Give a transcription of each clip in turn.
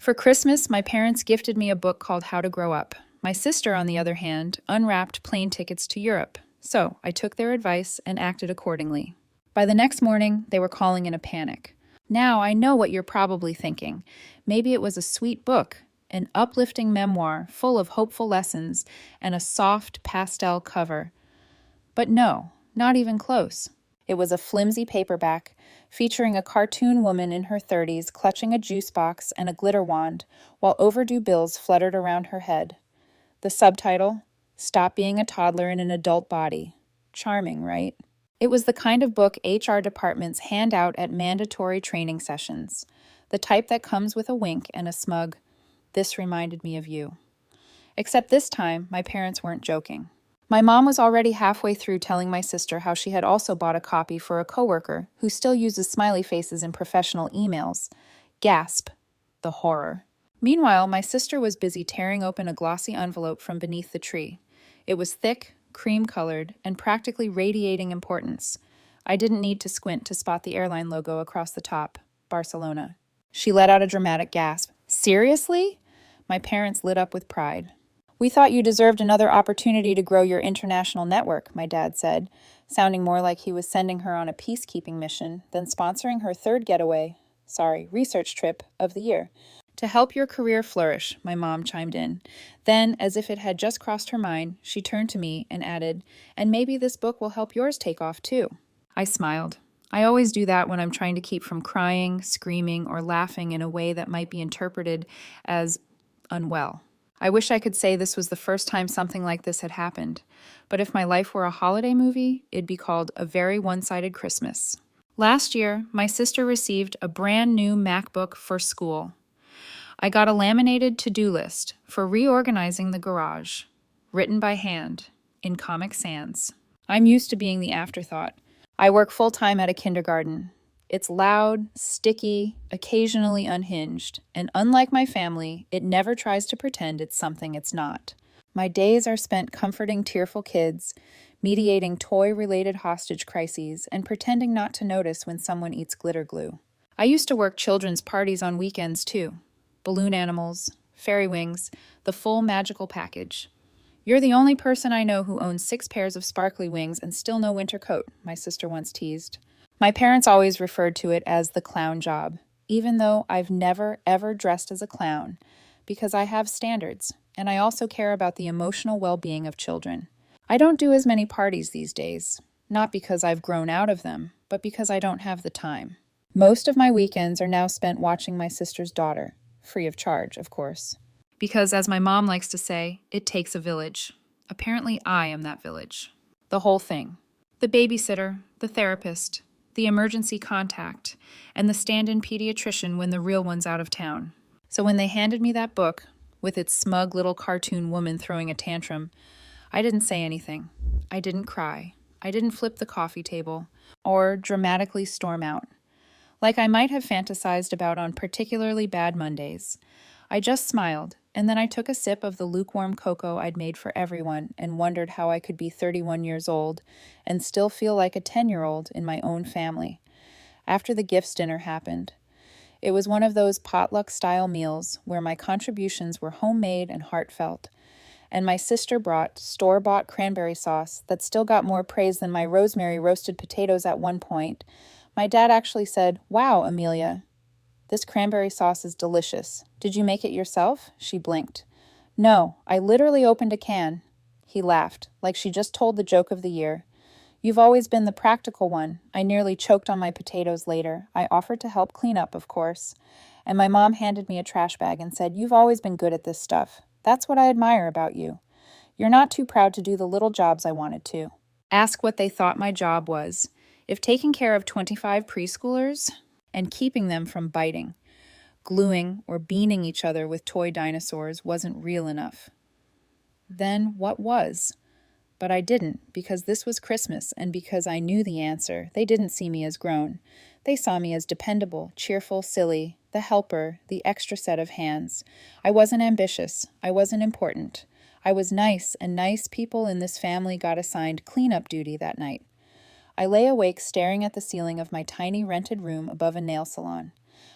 For Christmas, my parents gifted me a book called How to Grow Up. My sister, on the other hand, unwrapped plane tickets to Europe. So I took their advice and acted accordingly. By the next morning, they were calling in a panic. Now I know what you're probably thinking. Maybe it was a sweet book, an uplifting memoir full of hopeful lessons and a soft pastel cover. But no, not even close. It was a flimsy paperback featuring a cartoon woman in her 30s clutching a juice box and a glitter wand while overdue bills fluttered around her head. The subtitle, Stop Being a Toddler in an Adult Body. Charming, right? It was the kind of book HR departments hand out at mandatory training sessions, the type that comes with a wink and a smug, "This reminded me of you." Except this time, my parents weren't joking. My mom was already halfway through telling my sister how she had also bought a copy for a coworker who still uses smiley faces in professional emails. Gasp. The horror. Meanwhile, my sister was busy tearing open a glossy envelope from beneath the tree. It was thick, cream-colored, and practically radiating importance. I didn't need to squint to spot the airline logo across the top. Barcelona. She let out a dramatic gasp. Seriously? My parents lit up with pride. "We thought you deserved another opportunity to grow your international network," my dad said, sounding more like he was sending her on a peacekeeping mission than sponsoring her third research trip of the year. "To help your career flourish," my mom chimed in. Then, as if it had just crossed her mind, she turned to me and added, "And maybe this book will help yours take off too." I smiled. I always do that when I'm trying to keep from crying, screaming, or laughing in a way that might be interpreted as unwell. I wish I could say this was the first time something like this had happened, but if my life were a holiday movie, it'd be called A Very One-Sided Christmas. Last year, my sister received a brand new MacBook for school. I got a laminated to-do list for reorganizing the garage, written by hand, in Comic Sans. I'm used to being the afterthought. I work full-time at a kindergarten. It's loud, sticky, occasionally unhinged, and unlike my family, it never tries to pretend it's something it's not. My days are spent comforting tearful kids, mediating toy-related hostage crises, and pretending not to notice when someone eats glitter glue. I used to work children's parties on weekends, too. Balloon animals, fairy wings, the full magical package. "You're the only person I know who owns 6 pairs of sparkly wings and still no winter coat," my sister once teased. My parents always referred to it as the clown job, even though I've never, ever dressed as a clown, because I have standards, and I also care about the emotional well-being of children. I don't do as many parties these days, not because I've grown out of them, but because I don't have the time. Most of my weekends are now spent watching my sister's daughter, free of charge, of course. Because, as my mom likes to say, it takes a village. Apparently I am that village. The whole thing. The babysitter, the therapist, the emergency contact, and the stand-in pediatrician when the real one's out of town. So when they handed me that book, with its smug little cartoon woman throwing a tantrum, I didn't say anything. I didn't cry. I didn't flip the coffee table, or dramatically storm out, like I might have fantasized about on particularly bad Mondays. I just smiled, and then I took a sip of the lukewarm cocoa I'd made for everyone and wondered how I could be 31 years old and still feel like a 10-year-old in my own family. After the gifts dinner happened, it was one of those potluck-style meals where my contributions were homemade and heartfelt, and my sister brought store-bought cranberry sauce that still got more praise than my rosemary roasted potatoes at one point. My dad actually said, "Wow, Amelia, this cranberry sauce is delicious. Did you make it yourself?" She blinked. "No, I literally opened a can." He laughed, like she just told the joke of the year. "You've always been the practical one." I nearly choked on my potatoes later. I offered to help clean up, of course. And my mom handed me a trash bag and said, "You've always been good at this stuff. That's what I admire about you. You're not too proud to do the little jobs I wanted to." Ask what they thought my job was. If taking care of 25 preschoolers and keeping them from biting, gluing, or beaning each other with toy dinosaurs wasn't real enough, then what was? But I didn't, because this was Christmas, and because I knew the answer. They didn't see me as grown. They saw me as dependable, cheerful, silly, the helper, the extra set of hands. I wasn't ambitious. I wasn't important. I was nice, and nice people in this family got assigned cleanup duty that night. I lay awake staring at the ceiling of my tiny rented room above a nail salon.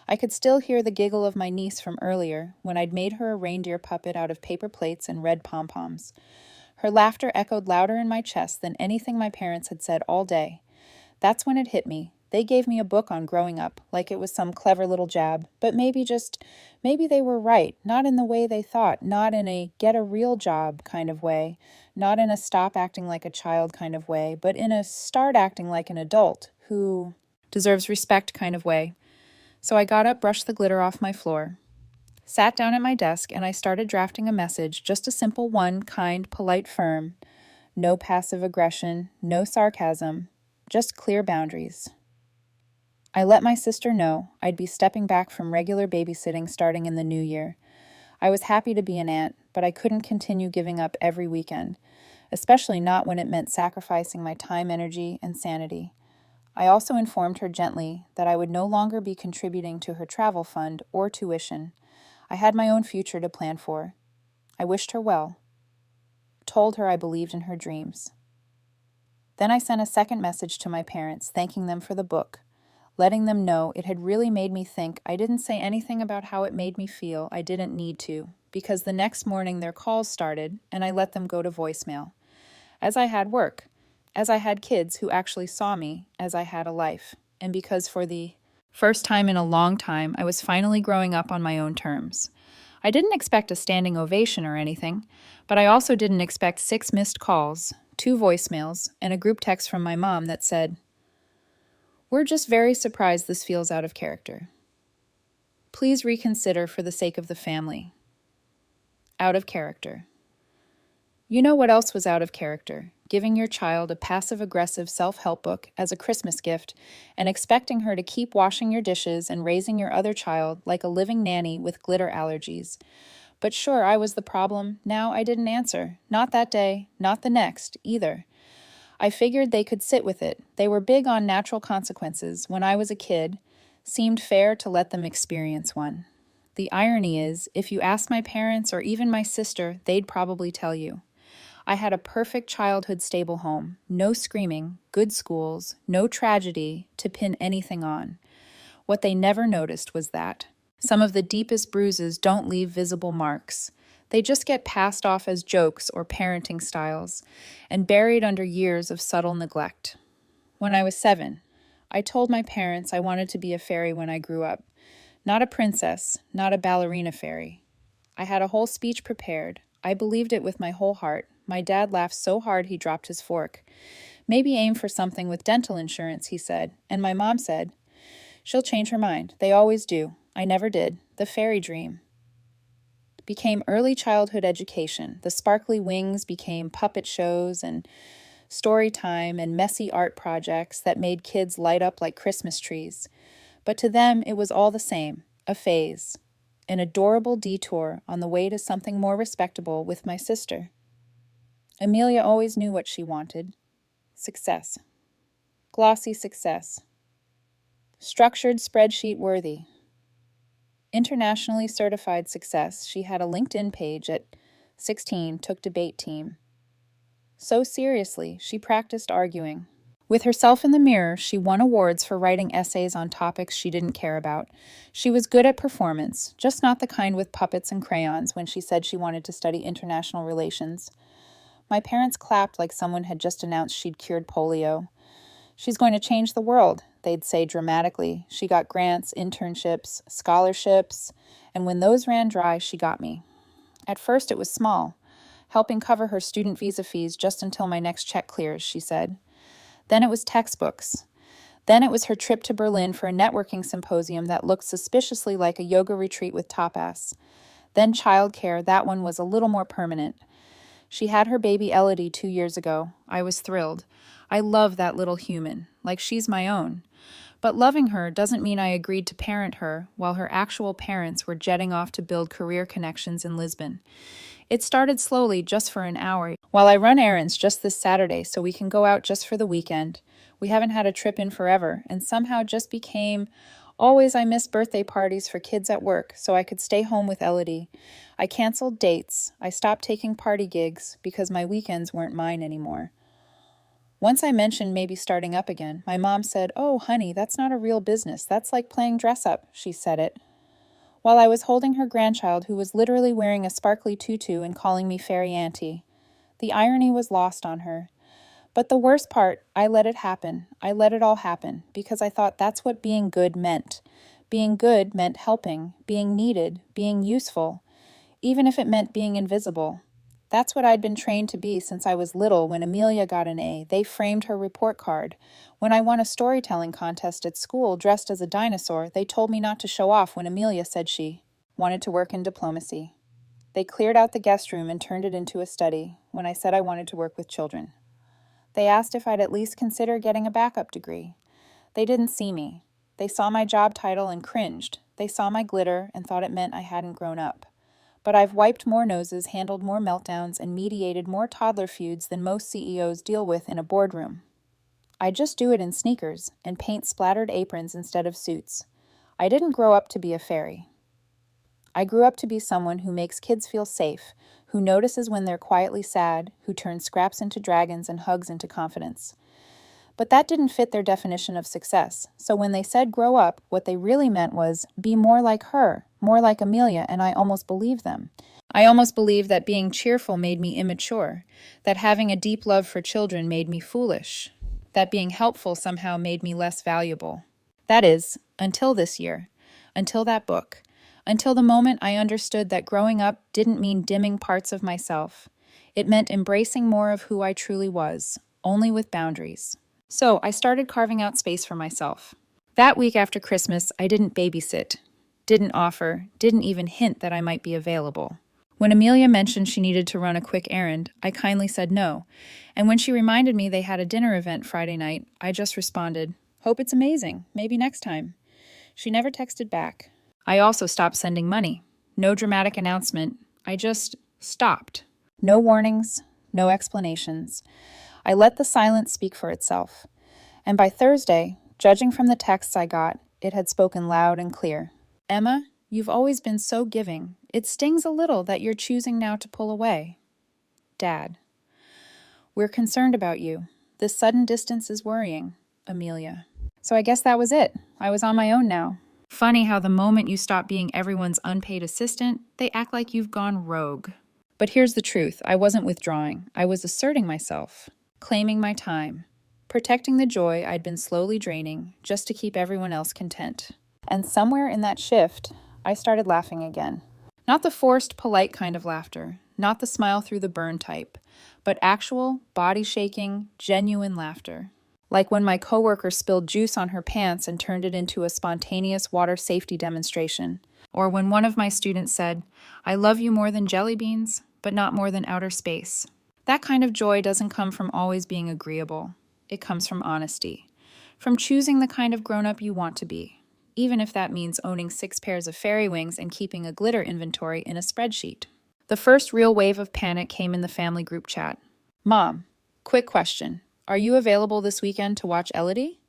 I could still hear the giggle of my niece from earlier when I'd made her a reindeer puppet out of paper plates and red pom-poms. Her laughter echoed louder in my chest than anything my parents had said all day. That's when it hit me. They gave me a book on growing up, like it was some clever little jab, but maybe they were right, not in the way they thought, not in a get a real job kind of way, not in a stop acting like a child kind of way, but in a start acting like an adult who deserves respect kind of way. So I got up, brushed the glitter off my floor, sat down at my desk, and I started drafting a message, just a simple one, kind, polite, firm. No passive aggression, no sarcasm, just clear boundaries. I let my sister know I'd be stepping back from regular babysitting starting in the new year. I was happy to be an aunt, but I couldn't continue giving up every weekend, especially not when it meant sacrificing my time, energy, and sanity. I also informed her gently that I would no longer be contributing to her travel fund or tuition. I had my own future to plan for. I wished her well, told her I believed in her dreams. Then I sent a second message to my parents, thanking them for the book, letting them know it had really made me think. I didn't say anything about how it made me feel. I didn't need to, because the next morning their calls started, and I let them go to voicemail. As I had work, as I had kids who actually saw me, as I had a life, and because for the first time in a long time, I was finally growing up on my own terms. I didn't expect a standing ovation or anything, but I also didn't expect 6 missed calls, 2 voicemails, and a group text from my mom that said, "We're just very surprised this feels out of character. Please reconsider for the sake of the family." Out of character. You know what else was out of character? Giving your child a passive-aggressive self-help book as a Christmas gift and expecting her to keep washing your dishes and raising your other child like a living nanny with glitter allergies. But sure, I was the problem. Now I didn't answer. Not that day, not the next, either. I figured they could sit with it. They were big on natural consequences. When I was a kid, seemed fair to let them experience one. The irony is, if you ask my parents or even my sister, they'd probably tell you. I had a perfect childhood stable home, no screaming, good schools, no tragedy to pin anything on. What they never noticed was that some of the deepest bruises don't leave visible marks. They just get passed off as jokes or parenting styles and buried under years of subtle neglect. When I was 7, I told my parents I wanted to be a fairy when I grew up. Not a princess, not a ballerina fairy. I had a whole speech prepared. I believed it with my whole heart. My dad laughed so hard he dropped his fork. "Maybe aim for something with dental insurance," he said. And my mom said, "She'll change her mind. They always do." I never did. The fairy dream became early childhood education. The sparkly wings became puppet shows and story time and messy art projects that made kids light up like Christmas trees. But to them, it was all the same, a phase, an adorable detour on the way to something more respectable with my sister. Amelia always knew what she wanted. Success. Glossy success. Structured spreadsheet worthy. Internationally certified success. She had a LinkedIn page at 16, took debate team. So seriously, she practiced arguing. With herself in the mirror, she won awards for writing essays on topics she didn't care about. She was good at performance, just not the kind with puppets and crayons when she said she wanted to study international relations. My parents clapped like someone had just announced she'd cured polio. "She's going to change the world," they'd say dramatically. She got grants, internships, scholarships, and when those ran dry, she got me. At first, it was small, helping cover her student visa fees just until my next check clears, she said. Then it was textbooks. Then it was her trip to Berlin for a networking symposium that looked suspiciously like a yoga retreat with tapas. Then childcare, that one was a little more permanent. She had her baby Elodie 2 years ago. I was thrilled. I love that little human, like she's my own. But loving her doesn't mean I agreed to parent her while her actual parents were jetting off to build career connections in Lisbon. It started slowly, just for an hour, while I run errands just this Saturday so we can go out just for the weekend. We haven't had a trip in forever, and somehow just became, always I miss birthday parties for kids at work so I could stay home with Elodie. I canceled dates. I stopped taking party gigs because my weekends weren't mine anymore. Once I mentioned maybe starting up again, my mom said, "Oh, honey, that's not a real business. That's like playing dress up," she said it. While I was holding her grandchild who was literally wearing a sparkly tutu and calling me fairy auntie. The irony was lost on her. But the worst part, I let it happen. I let it all happen because I thought that's what being good meant. Being good meant helping, being needed, being useful, even if it meant being invisible. That's what I'd been trained to be since I was little. When Amelia got an A, they framed her report card. When I won a storytelling contest at school dressed as a dinosaur, they told me not to show off when Amelia said she wanted to work in diplomacy. They cleared out the guest room and turned it into a study when I said I wanted to work with children. They asked if I'd at least consider getting a backup degree. They didn't see me. They saw my job title and cringed. They saw my glitter and thought it meant I hadn't grown up. But I've wiped more noses, handled more meltdowns, and mediated more toddler feuds than most CEOs deal with in a boardroom. I just do it in sneakers and paint splattered aprons instead of suits. I didn't grow up to be a fairy. I grew up to be someone who makes kids feel safe, who notices when they're quietly sad, who turns scraps into dragons and hugs into confidence. But that didn't fit their definition of success, so when they said grow up, what they really meant was be more like her, more like Amelia, and I almost believed them. I almost believed that being cheerful made me immature, that having a deep love for children made me foolish, that being helpful somehow made me less valuable. That is, until this year, until that book, until the moment I understood that growing up didn't mean dimming parts of myself. It meant embracing more of who I truly was, only with boundaries. So I started carving out space for myself. That week after Christmas, I didn't babysit, didn't offer, didn't even hint that I might be available. When Amelia mentioned she needed to run a quick errand, I kindly said no. And when she reminded me they had a dinner event Friday night, I just responded, "Hope it's amazing. Maybe next time." She never texted back. I also stopped sending money. No dramatic announcement. I just stopped. No warnings, no explanations. I let the silence speak for itself. And by Thursday, judging from the texts I got, it had spoken loud and clear. "Emma, you've always been so giving. It stings a little that you're choosing now to pull away." Dad. "We're concerned about you. This sudden distance is worrying." Amelia. So I guess that was it. I was on my own now. Funny how the moment you stop being everyone's unpaid assistant, they act like you've gone rogue. But here's the truth. I wasn't withdrawing. I was asserting myself, claiming my time, protecting the joy I'd been slowly draining just to keep everyone else content. And somewhere in that shift, I started laughing again. Not the forced, polite kind of laughter, not the smile through the burn type, but actual, body-shaking, genuine laughter. Like when my coworker spilled juice on her pants and turned it into a spontaneous water safety demonstration. Or when one of my students said, "I love you more than jelly beans, but not more than outer space." That kind of joy doesn't come from always being agreeable. It comes from honesty, from choosing the kind of grown-up you want to be, even if that means owning 6 pairs of fairy wings and keeping a glitter inventory in a spreadsheet. The first real wave of panic came in the family group chat. "Mom, quick question. Are you available this weekend to watch Elodie?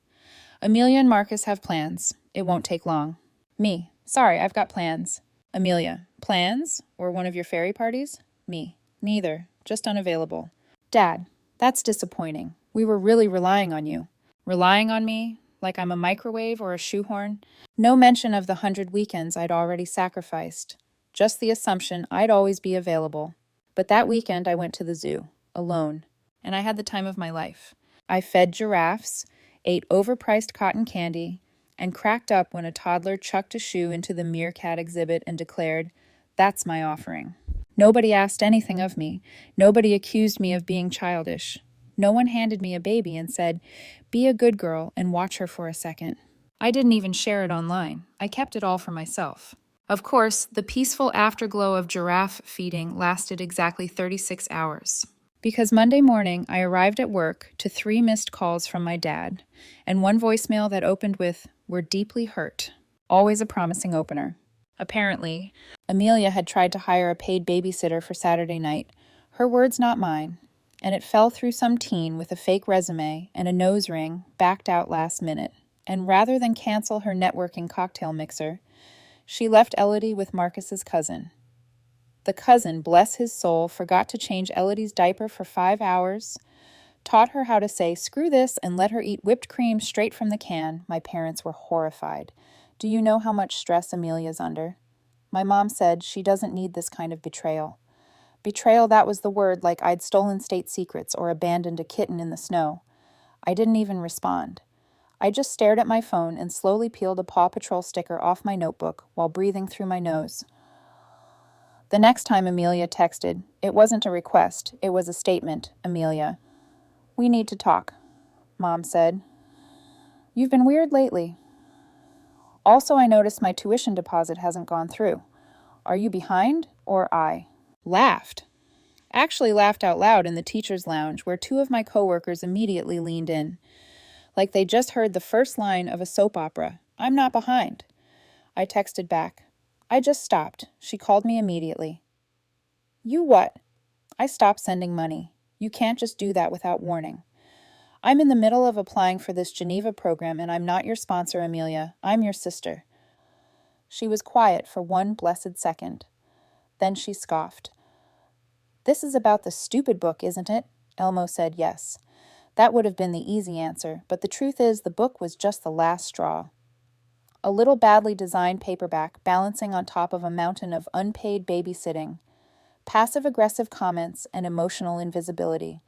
Amelia and Marcus have plans. It won't take long." Me. "Sorry, I've got plans." Amelia. "Plans? Or one of your fairy parties?" Me. "Neither. Just unavailable." Dad. "That's disappointing. We were really relying on you." Relying on me? Like I'm a microwave or a shoehorn? No mention of the 100 weekends I'd already sacrificed. Just the assumption I'd always be available. But that weekend I went to the zoo. Alone. And I had the time of my life. I fed giraffes, ate overpriced cotton candy, and cracked up when a toddler chucked a shoe into the meerkat exhibit and declared, "That's my offering." Nobody asked anything of me. Nobody accused me of being childish. No one handed me a baby and said, "Be a good girl and watch her for a second." I didn't even share it online. I kept it all for myself. Of course, the peaceful afterglow of giraffe feeding lasted exactly 36 hours. Because Monday morning, I arrived at work to 3 missed calls from my dad, and 1 voicemail that opened with, "We're deeply hurt." Always a promising opener. Apparently, Amelia had tried to hire a paid babysitter for Saturday night. Her words, not mine. And it fell through some teen with a fake resume and a nose ring, backed out last minute. And rather than cancel her networking cocktail mixer, she left Elodie with Marcus's cousin. The cousin, bless his soul, forgot to change Elodie's diaper for 5 hours, Taught her how to say, "Screw this," and let her eat whipped cream straight from the can. My parents were horrified. Do you know how much stress Amelia's under? My mom said she doesn't need this kind of betrayal. Betrayal, that was the word, like I'd stolen state secrets or abandoned a kitten in the snow. I didn't even respond. I just stared at my phone and slowly peeled a Paw Patrol sticker off my notebook while breathing through my nose. The next time Amelia texted, it wasn't a request, it was a statement. Amelia, "We need to talk," Mom said. "You've been weird lately. Also, I noticed my tuition deposit hasn't gone through. Are you behind or I?" Laughed. Actually laughed out loud in the teacher's lounge, where two of my coworkers immediately leaned in, like they just heard the first line of a soap opera. "I'm not behind." I texted back. "I just stopped." She called me immediately. "You what?" "I stopped sending money. You can't just do that without warning. I'm in the middle of applying for this Geneva program, and I'm not your sponsor, Amelia. I'm your sister." She was quiet for one blessed second. Then she scoffed. "This is about the stupid book, isn't it?" Elmo said yes. That would have been the easy answer, but the truth is the book was just the last straw. A little badly designed paperback balancing on top of a mountain of unpaid babysitting, passive-aggressive comments, and emotional invisibility.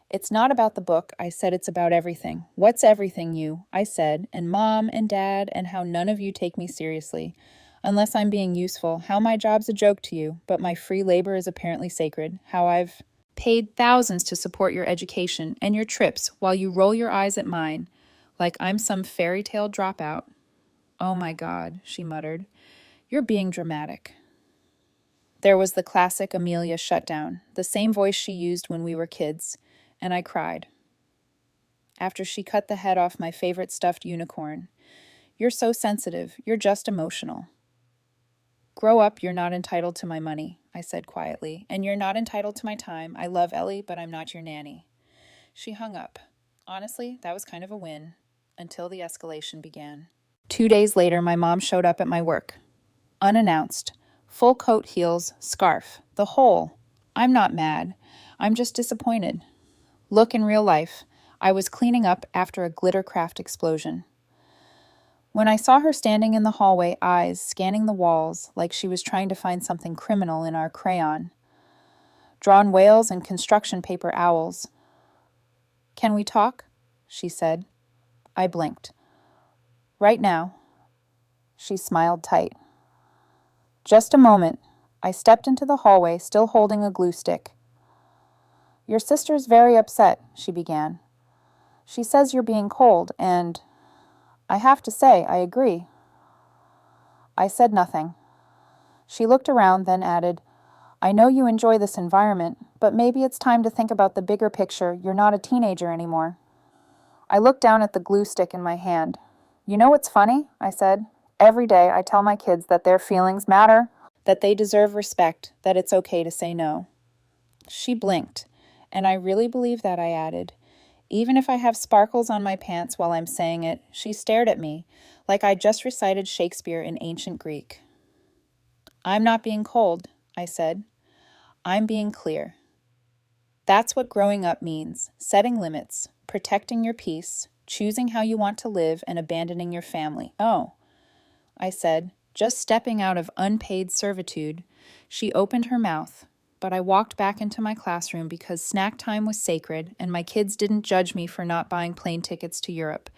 "It's not about the book," I said. "It's about everything." "What's everything, you?" I said, "and Mom and Dad, and how none of you take me seriously. Unless I'm being useful, how my job's a joke to you, but my free labor is apparently sacred. How I've paid thousands to support your education and your trips while you roll your eyes at mine, like I'm some fairy tale dropout." "Oh my God," she muttered. "You're being dramatic." There was the classic Amelia shutdown, the same voice she used when we were kids, and I cried. After she cut the head off my favorite stuffed unicorn. "You're so sensitive. You're just emotional." "Grow up, you're not entitled to my money," I said quietly, "and you're not entitled to my time. I love Ellie, but I'm not your nanny." She hung up. Honestly, that was kind of a win, until the escalation began. 2 days later, my mom showed up at my work. Unannounced. Full coat, heels, scarf, the whole. I'm not mad. I'm just disappointed. Look, in real life, I was cleaning up after a glittercraft explosion. When I saw her standing in the hallway, eyes scanning the walls like she was trying to find something criminal in our crayon. Drawn whales and construction paper owls. "Can we talk?" she said. I blinked. "Right now." She smiled tight. "Just a moment." I stepped into the hallway, still holding a glue stick. "Your sister's very upset," she began. "She says you're being cold, and I have to say, I agree." I said nothing. She looked around, then added, "I know you enjoy this environment, but maybe it's time to think about the bigger picture. You're not a teenager anymore." I looked down at the glue stick in my hand. "You know what's funny?" I said. "Every day I tell my kids that their feelings matter, that they deserve respect, that it's okay to say no." She blinked, and I really believe that, I added. "Even if I have sparkles on my pants while I'm saying it." She stared at me, like I just recited Shakespeare in ancient Greek. "I'm not being cold," I said. "I'm being clear." That's what growing up means: setting limits, protecting your peace, choosing how you want to live, and abandoning your family. "Oh," I said, just stepping out of unpaid servitude. She opened her mouth, but I walked back into my classroom because snack time was sacred and my kids didn't judge me for not buying plane tickets to Europe.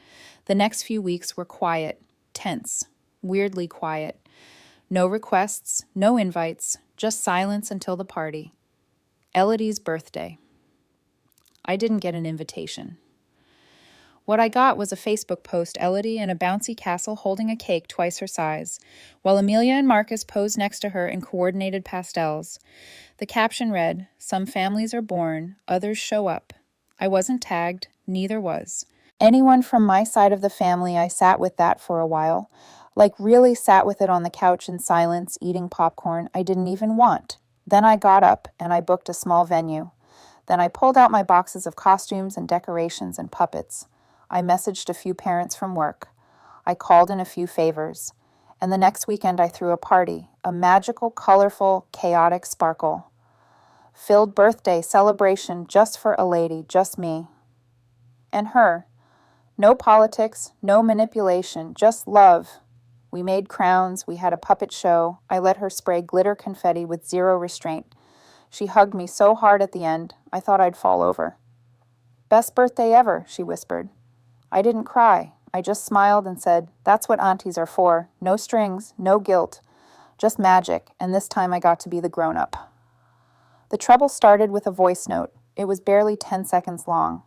The next few weeks were quiet, tense, weirdly quiet. No requests, no invites, just silence until the party. Elodie's birthday. I didn't get an invitation. What I got was a Facebook post, Elodie in a bouncy castle holding a cake twice her size, while Amelia and Marcus posed next to her in coordinated pastels. The caption read, "Some families are born, others show up." I wasn't tagged, neither was anyone from my side of the family. I sat with that for a while, like really sat with it on the couch in silence, eating popcorn I didn't even want. Then I got up and I booked a small venue. Then I pulled out my boxes of costumes and decorations and puppets. I messaged a few parents from work. I called in a few favors. And the next weekend I threw a party, a magical, colorful, chaotic sparkle. Filled birthday celebration just for a lady, just me. and her. No politics, no manipulation, just love. We made crowns, we had a puppet show. I let her spray glitter confetti with zero restraint. She hugged me so hard at the end, I thought I'd fall over. Best birthday ever, she whispered. I didn't cry. I just smiled and said, that's what aunties are for. No strings, no guilt, just magic, and this time I got to be the grown-up. The trouble started with a voice note. It was barely 10 seconds long.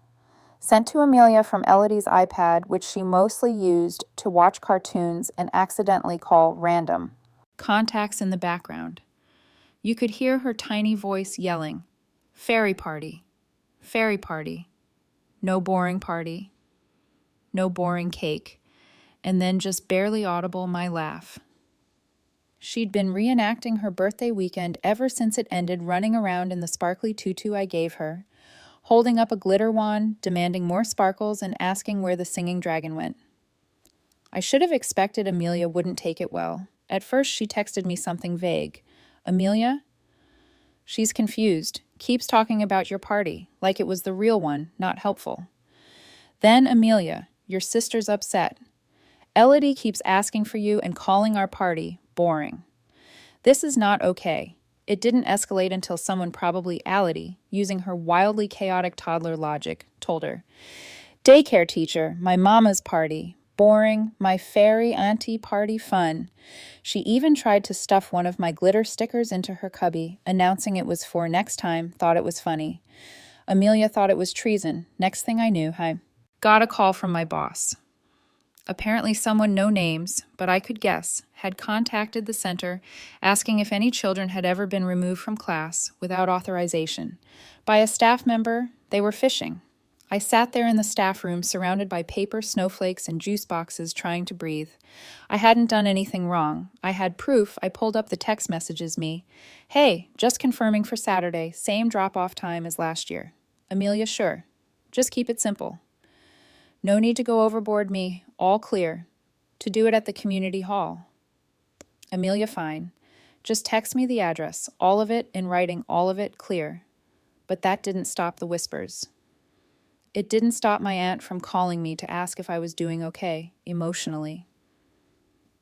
Sent to Amelia from Elodie's iPad, which she mostly used to watch cartoons and accidentally call random. Contacts in the background. You could hear her tiny voice yelling, fairy party, no boring party, no boring cake, and then just barely audible my laugh. She'd been reenacting her birthday weekend ever since it ended, running around in the sparkly tutu I gave her, holding up a glitter wand, demanding more sparkles, and asking where the singing dragon went. I should have expected Amelia wouldn't take it well. At first, she texted me something vague. Amelia? She's confused. Keeps talking about your party, like it was the real one, not helpful. Then Amelia, your sister's upset. Elodie keeps asking for you and calling our party boring. This is not okay. It didn't escalate until someone, probably Elodie, using her wildly chaotic toddler logic, told her, daycare teacher, my mama's party, boring, my fairy auntie party fun. She even tried to stuff one of my glitter stickers into her cubby, announcing it was for next time, thought it was funny. Amelia thought it was treason. Next thing I knew, I got a call from my boss. Apparently someone, no names, but I could guess, had contacted the center asking if any children had ever been removed from class without authorization. By a staff member, they were fishing. I sat there in the staff room surrounded by paper, snowflakes, and juice boxes trying to breathe. I hadn't done anything wrong. I had proof. I pulled up the text messages me. Hey, just confirming for Saturday, same drop-off time as last year. Amelia, sure. Just keep it simple. No need to go overboard me. All clear. To do it at the community hall. Amelia, fine. Just text me the address, all of it in writing, all of it clear. But that didn't stop the whispers. It didn't stop my aunt from calling me to ask if I was doing okay, emotionally.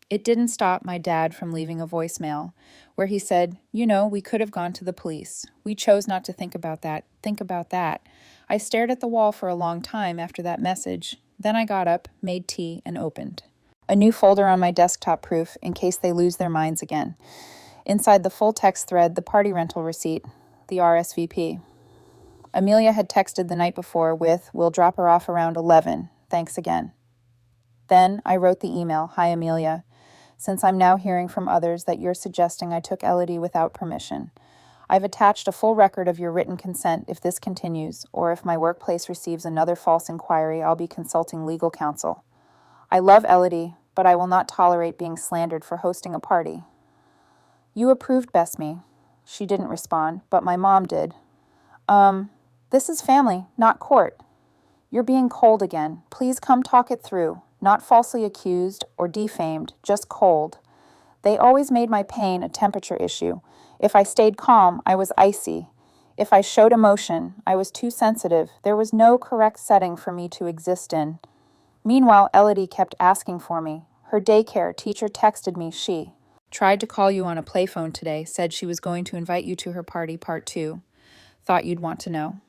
It didn't stop my dad from leaving a voicemail, where he said, we could have gone to the police. We chose not to think about that. Think about that. I stared at the wall for a long time after that message. Then I got up, made tea, and opened. A new folder on my desktop, proof, in case they lose their minds again. Inside the full text thread, the party rental receipt, the RSVP. Amelia had texted the night before with, we'll drop her off around 11. Thanks again. Then I wrote the email, hi Amelia. Since I'm now hearing from others that you're suggesting I took Elodie without permission. I've attached a full record of your written consent if this continues, or if my workplace receives another false inquiry, I'll be consulting legal counsel. I love Elodie, but I will not tolerate being slandered for hosting a party. You approved, Besme. She didn't respond, but my mom did. This is family, not court. You're being cold again. Please come talk it through. Not falsely accused or defamed, just cold. They always made my pain a temperature issue. If I stayed calm, I was icy. If I showed emotion, I was too sensitive. There was no correct setting for me to exist in. Meanwhile, Elodie kept asking for me. Her daycare teacher texted me, she tried to call you on a playphone today, said she was going to invite you to her party, part 2. Thought you'd want to know.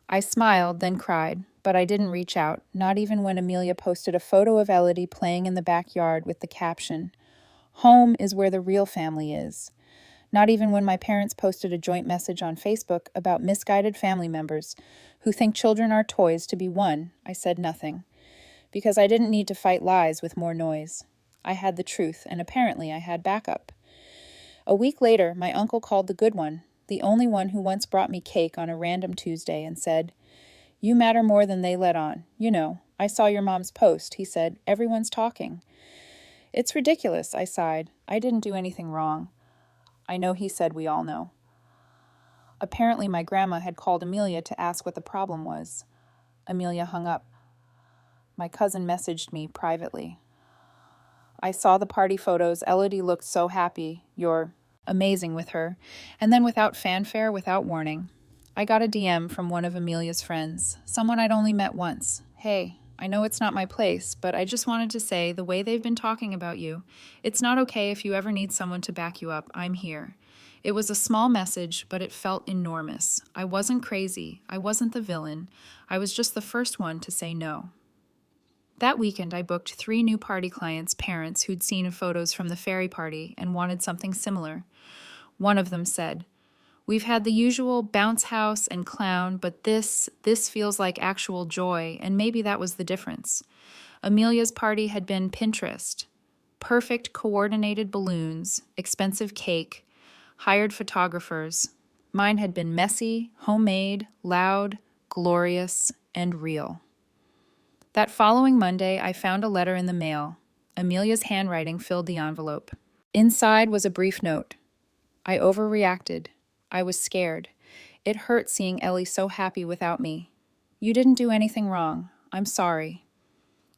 I smiled, then cried, but I didn't reach out, not even when Amelia posted a photo of Elodie playing in the backyard with the caption, home is where the real family is. Not even when my parents posted a joint message on Facebook about misguided family members who think children are toys to be won, I said nothing, because I didn't need to fight lies with more noise. I had the truth, and apparently I had backup. A week later, my uncle called the good one, the only one who once brought me cake on a random Tuesday, and said, you matter more than they let on. I saw your mom's post, he said. Everyone's talking. It's ridiculous, I sighed. I didn't do anything wrong. I know, he said, we all know. Apparently my grandma had called Amelia to ask what the problem was. Amelia hung up. My cousin messaged me privately. I saw the party photos. Elodie looked so happy. You're amazing with her. And then without fanfare, without warning, I got a DM from one of Amelia's friends, someone I'd only met once. Hey, I know it's not my place, but I just wanted to say the way they've been talking about you, it's not okay if you ever need someone to back you up. I'm here. It was a small message, but it felt enormous. I wasn't crazy. I wasn't the villain. I was just the first one to say no. That weekend, I booked 3 new party clients' parents who'd seen photos from the fairy party and wanted something similar. One of them said, "We've had the usual bounce house and clown, but this feels like actual joy, and maybe that was the difference." Amelia's party had been Pinterest. Perfect coordinated balloons, expensive cake, hired photographers. Mine had been messy, homemade, loud, glorious, and real. That following Monday, I found a letter in the mail. Amelia's handwriting filled the envelope. Inside was a brief note. I overreacted. I was scared. It hurt seeing Ellie so happy without me. You didn't do anything wrong. I'm sorry.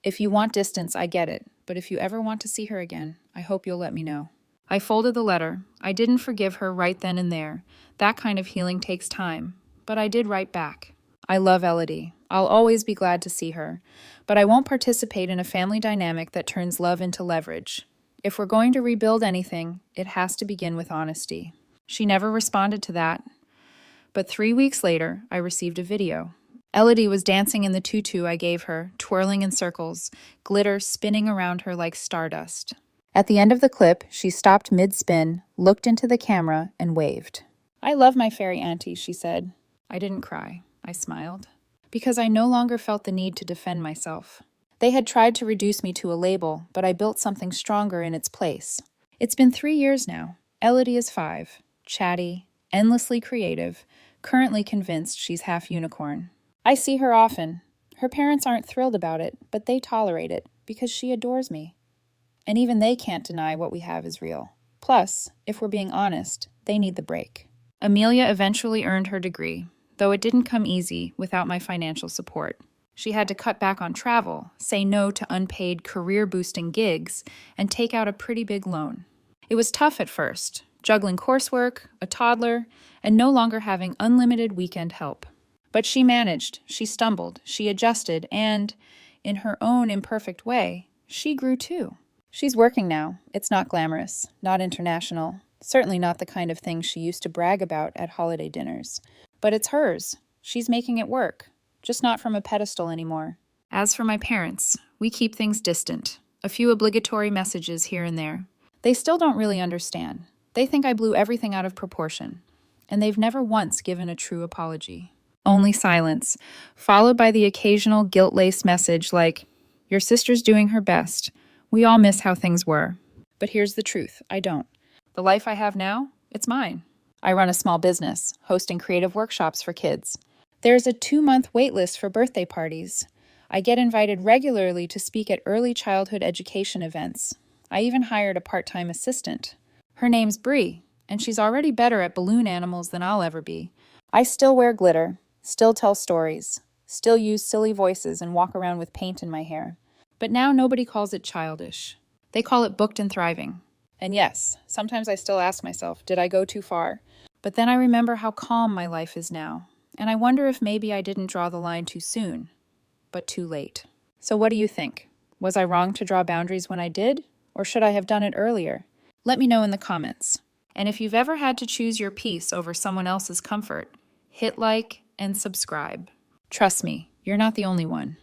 If you want distance, I get it, but if you ever want to see her again, I hope you'll let me know. I folded the letter. I didn't forgive her right then and there. That kind of healing takes time, but I did write back. I love Elodie. I'll always be glad to see her, but I won't participate in a family dynamic that turns love into leverage. If we're going to rebuild anything, it has to begin with honesty. She never responded to that. But 3 weeks later, I received a video. Elodie was dancing in the tutu I gave her, twirling in circles, glitter spinning around her like stardust. At the end of the clip, she stopped mid-spin, looked into the camera, and waved. "I love my fairy auntie," she said. I didn't cry. I smiled. Because I no longer felt the need to defend myself. They had tried to reduce me to a label, but I built something stronger in its place. It's been 3 years now. Elodie is 5, chatty, endlessly creative, currently convinced she's half unicorn. I see her often. Her parents aren't thrilled about it, but they tolerate it because she adores me. And even they can't deny what we have is real. Plus, if we're being honest, they need the break. Amelia eventually earned her degree, though it didn't come easy without my financial support. She had to cut back on travel, say no to unpaid career-boosting gigs, and take out a pretty big loan. It was tough at first, juggling coursework, a toddler, and no longer having unlimited weekend help. But she managed, she stumbled, she adjusted, and, in her own imperfect way, she grew too. She's working now. It's not glamorous, not international, certainly not the kind of thing she used to brag about at holiday dinners. But it's hers. She's making it work, just not from a pedestal anymore. As for my parents, we keep things distant, a few obligatory messages here and there. They still don't really understand. They think I blew everything out of proportion, and they've never once given a true apology. Only silence, followed by the occasional guilt-laced message like, "Your sister's doing her best. We all miss how things were." But here's the truth, I don't. The life I have now, it's mine. I run a small business, hosting creative workshops for kids. There's a 2-month wait list for birthday parties. I get invited regularly to speak at early childhood education events. I even hired a part-time assistant. Her name's Bree, and she's already better at balloon animals than I'll ever be. I still wear glitter, still tell stories, still use silly voices and walk around with paint in my hair. But now nobody calls it childish. They call it booked and thriving. And yes, sometimes I still ask myself, did I go too far? But then I remember how calm my life is now, and I wonder if maybe I didn't draw the line too soon, but too late. So what do you think? Was I wrong to draw boundaries when I did, or should I have done it earlier? Let me know in the comments. And if you've ever had to choose your peace over someone else's comfort, hit like and subscribe. Trust me, you're not the only one.